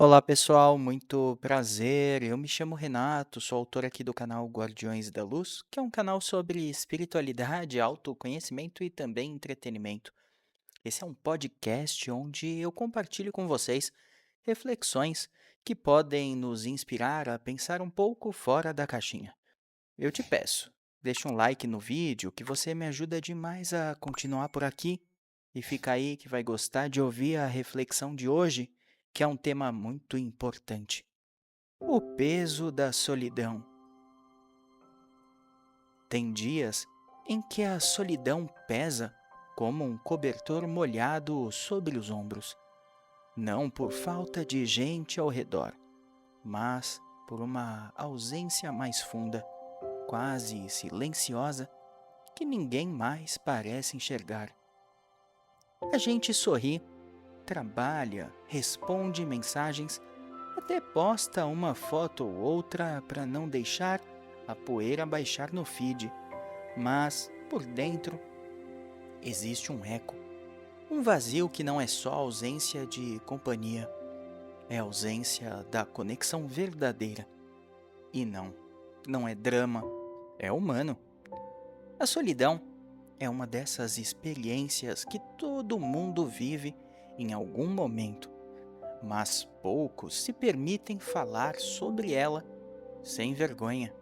Olá pessoal, muito prazer. Eu me chamo Renato, sou autor aqui do canal Guardiões da Luz, que é um canal sobre espiritualidade, autoconhecimento e também entretenimento. Esse é um podcast onde eu compartilho com vocês reflexões que podem nos inspirar a pensar um pouco fora da caixinha. Eu te peço, deixa um like no vídeo que você me ajuda demais a continuar por aqui e fica aí que vai gostar de ouvir a reflexão de hoje, que é um tema muito importante. O peso da solidão. Tem dias em que a solidão pesa como um cobertor molhado sobre os ombros, não por falta de gente ao redor, mas por uma ausência mais funda, quase silenciosa, que ninguém mais parece enxergar. A gente sorri, trabalha, responde mensagens, até posta uma foto ou outra para não deixar a poeira baixar no feed, mas por dentro existe um eco, um vazio que não é só ausência de companhia, é ausência da conexão verdadeira. E não, não é drama, é humano. A solidão é uma dessas experiências que todo mundo vive em algum momento, mas poucos se permitem falar sobre ela sem vergonha.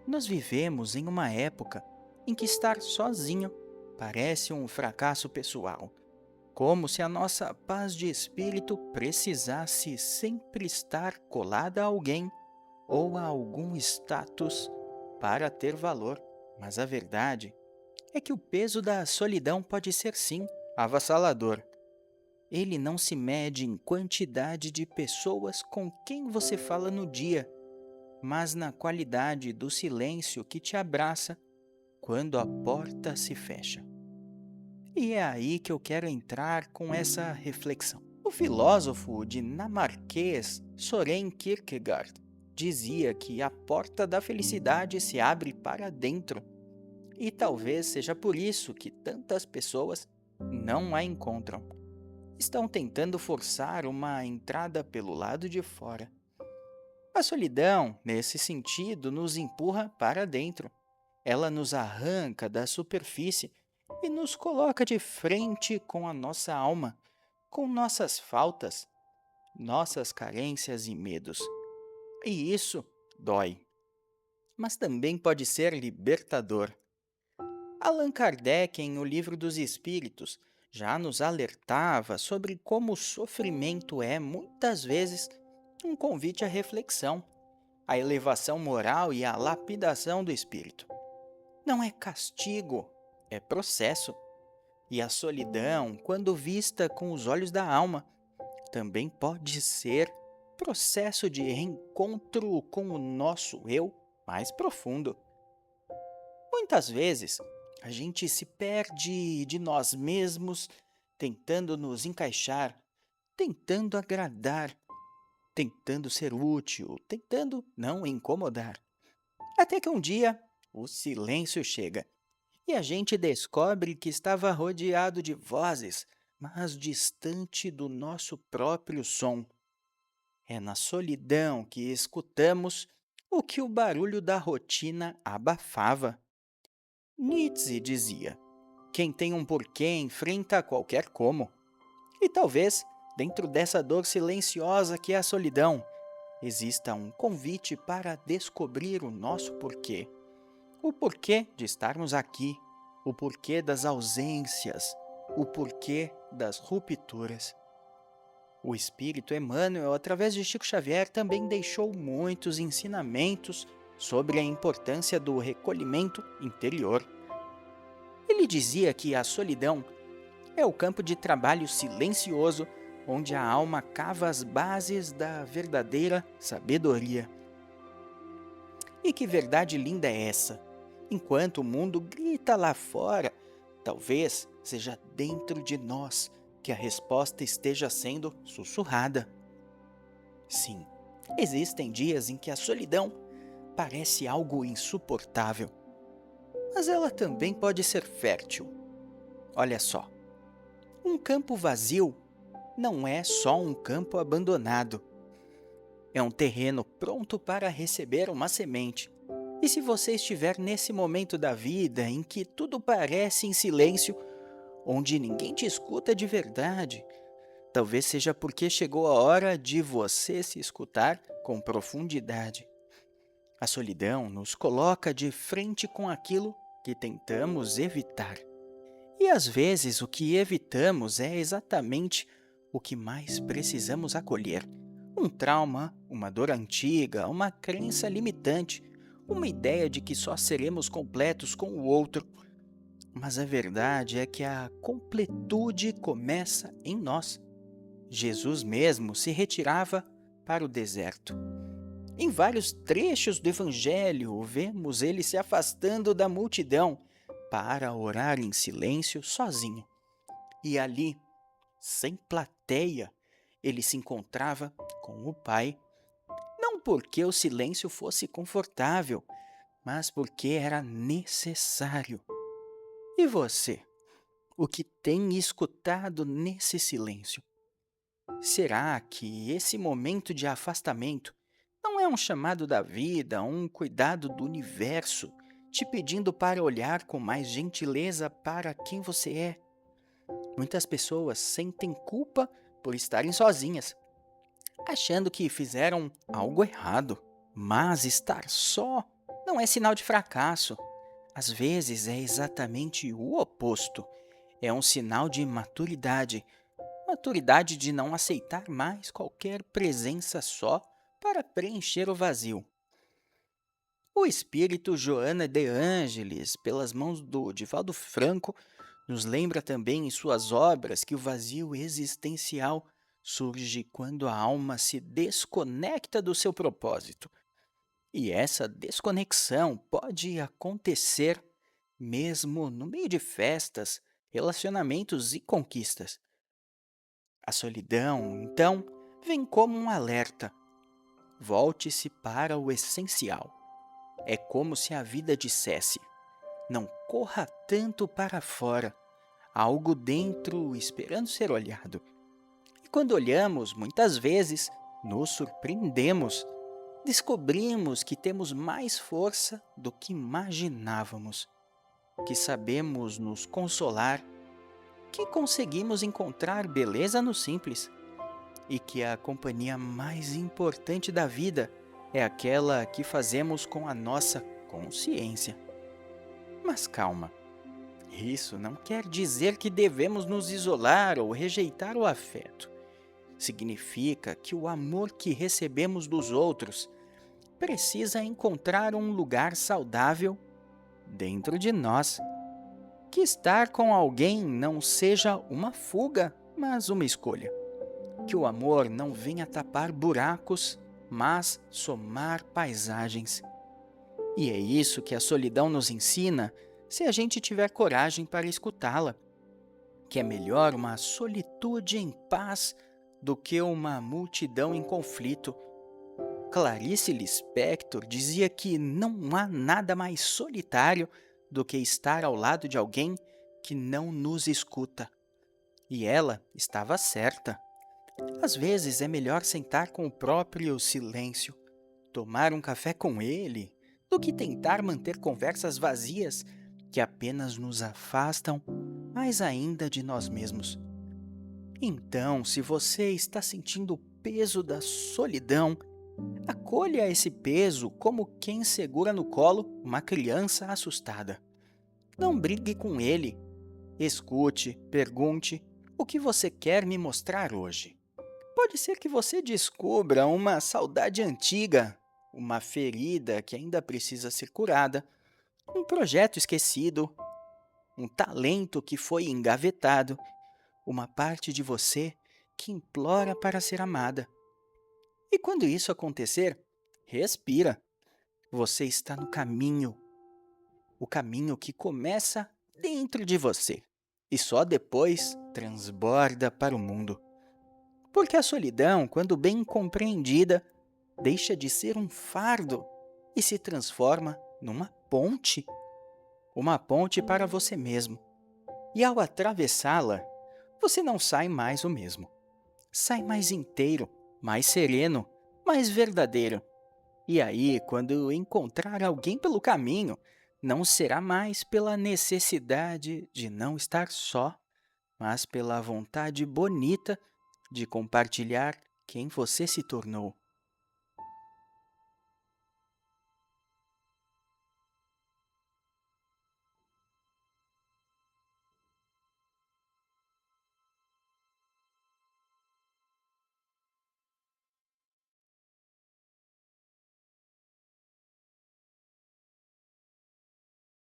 Nós vivemos em uma época em que estar sozinho parece um fracasso pessoal, como se a nossa paz de espírito precisasse sempre estar colada a alguém ou a algum status para ter valor. Mas a verdade é que o peso da solidão pode ser sim avassalador. Ele não se mede em quantidade de pessoas com quem você fala no dia, mas na qualidade do silêncio que te abraça quando a porta se fecha. E é aí que eu quero entrar com essa reflexão. O filósofo dinamarquês Søren Kierkegaard dizia que a porta da felicidade se abre para dentro, e talvez seja por isso que tantas pessoas não a encontram. Estão tentando forçar uma entrada pelo lado de fora. A solidão, nesse sentido, nos empurra para dentro. Ela nos arranca da superfície e nos coloca de frente com a nossa alma, com nossas faltas, nossas carências e medos. E isso dói, mas também pode ser libertador. Allan Kardec, em O Livro dos Espíritos, já nos alertava sobre como o sofrimento é, muitas vezes, um convite à reflexão, à elevação moral e à lapidação do espírito. Não é castigo, é processo. E a solidão, quando vista com os olhos da alma, também pode ser processo de reencontro com o nosso eu mais profundo. Muitas vezes, a gente se perde de nós mesmos, tentando nos encaixar, tentando agradar, tentando ser útil, tentando não incomodar. Até que um dia, o silêncio chega e a gente descobre que estava rodeado de vozes, mas distante do nosso próprio som. É na solidão que escutamos o que o barulho da rotina abafava. Nietzsche dizia: quem tem um porquê enfrenta qualquer como. E talvez, dentro dessa dor silenciosa que é a solidão, exista um convite para descobrir o nosso porquê. O porquê de estarmos aqui, o porquê das ausências, o porquê das rupturas. O espírito Emmanuel, através de Chico Xavier, também deixou muitos ensinamentos sobre a importância do recolhimento interior. Ele dizia que a solidão é o campo de trabalho silencioso onde a alma cava as bases da verdadeira sabedoria. E que verdade linda é essa? Enquanto o mundo grita lá fora, talvez seja dentro de nós que a resposta esteja sendo sussurrada. Sim, existem dias em que a solidão parece algo insuportável, mas ela também pode ser fértil. Olha só, um campo vazio não é só um campo abandonado. É um terreno pronto para receber uma semente. E se você estiver nesse momento da vida em que tudo parece em silêncio, onde ninguém te escuta de verdade, talvez seja porque chegou a hora de você se escutar com profundidade. A solidão nos coloca de frente com aquilo que tentamos evitar. E às vezes o que evitamos é exatamente o que mais precisamos acolher. Um trauma, uma dor antiga, uma crença limitante, uma ideia de que só seremos completos com o outro. Mas a verdade é que a completude começa em nós. Jesus mesmo se retirava para o deserto. Em vários trechos do Evangelho, vemos ele se afastando da multidão para orar em silêncio sozinho. E ali, sem plateia, ele se encontrava com o Pai. Não porque o silêncio fosse confortável, mas porque era necessário. E você, o que tem escutado nesse silêncio? Será que esse momento de afastamento não é um chamado da vida, um cuidado do universo, te pedindo para olhar com mais gentileza para quem você é? Muitas pessoas sentem culpa por estarem sozinhas, achando que fizeram algo errado. Mas estar só não é sinal de fracasso. Às vezes é exatamente o oposto. É um sinal de maturidade. Maturidade de não aceitar mais qualquer presença só para preencher o vazio. O espírito Joana de Ângeles, pelas mãos do Divaldo Franco, nos lembra também em suas obras que o vazio existencial surge quando a alma se desconecta do seu propósito. E essa desconexão pode acontecer mesmo no meio de festas, relacionamentos e conquistas. A solidão, então, vem como um alerta. Volte-se para o essencial. É como se a vida dissesse: não corra tanto para fora, há algo dentro esperando ser olhado. E quando olhamos, muitas vezes, nos surpreendemos. Descobrimos que temos mais força do que imaginávamos, que sabemos nos consolar, que conseguimos encontrar beleza no simples e que a companhia mais importante da vida é aquela que fazemos com a nossa consciência. Mas calma, isso não quer dizer que devemos nos isolar ou rejeitar o afeto. Significa que o amor que recebemos dos outros precisa encontrar um lugar saudável dentro de nós. Que estar com alguém não seja uma fuga, mas uma escolha. Que o amor não venha tapar buracos, mas somar paisagens. E é isso que a solidão nos ensina se a gente tiver coragem para escutá-la. Que é melhor uma solitude em paz do que uma multidão em conflito. Clarice Lispector dizia que não há nada mais solitário do que estar ao lado de alguém que não nos escuta. E ela estava certa. Às vezes é melhor sentar com o próprio silêncio, tomar um café com ele, do que tentar manter conversas vazias que apenas nos afastam mais ainda de nós mesmos. Então, se você está sentindo o peso da solidão, acolha esse peso como quem segura no colo uma criança assustada. Não brigue com ele. Escute, pergunte: o que você quer me mostrar hoje? Pode ser que você descubra uma saudade antiga, uma ferida que ainda precisa ser curada, um projeto esquecido, um talento que foi engavetado, uma parte de você que implora para ser amada. E quando isso acontecer, respira. Você está no caminho. O caminho que começa dentro de você e só depois transborda para o mundo. Porque a solidão, quando bem compreendida, deixa de ser um fardo e se transforma numa ponte. Uma ponte para você mesmo. E ao atravessá-la, você não sai mais o mesmo. sai mais inteiro, mais sereno, mais verdadeiro. E aí, quando encontrar alguém pelo caminho, não será mais pela necessidade de não estar só, mas pela vontade bonita de compartilhar quem você se tornou.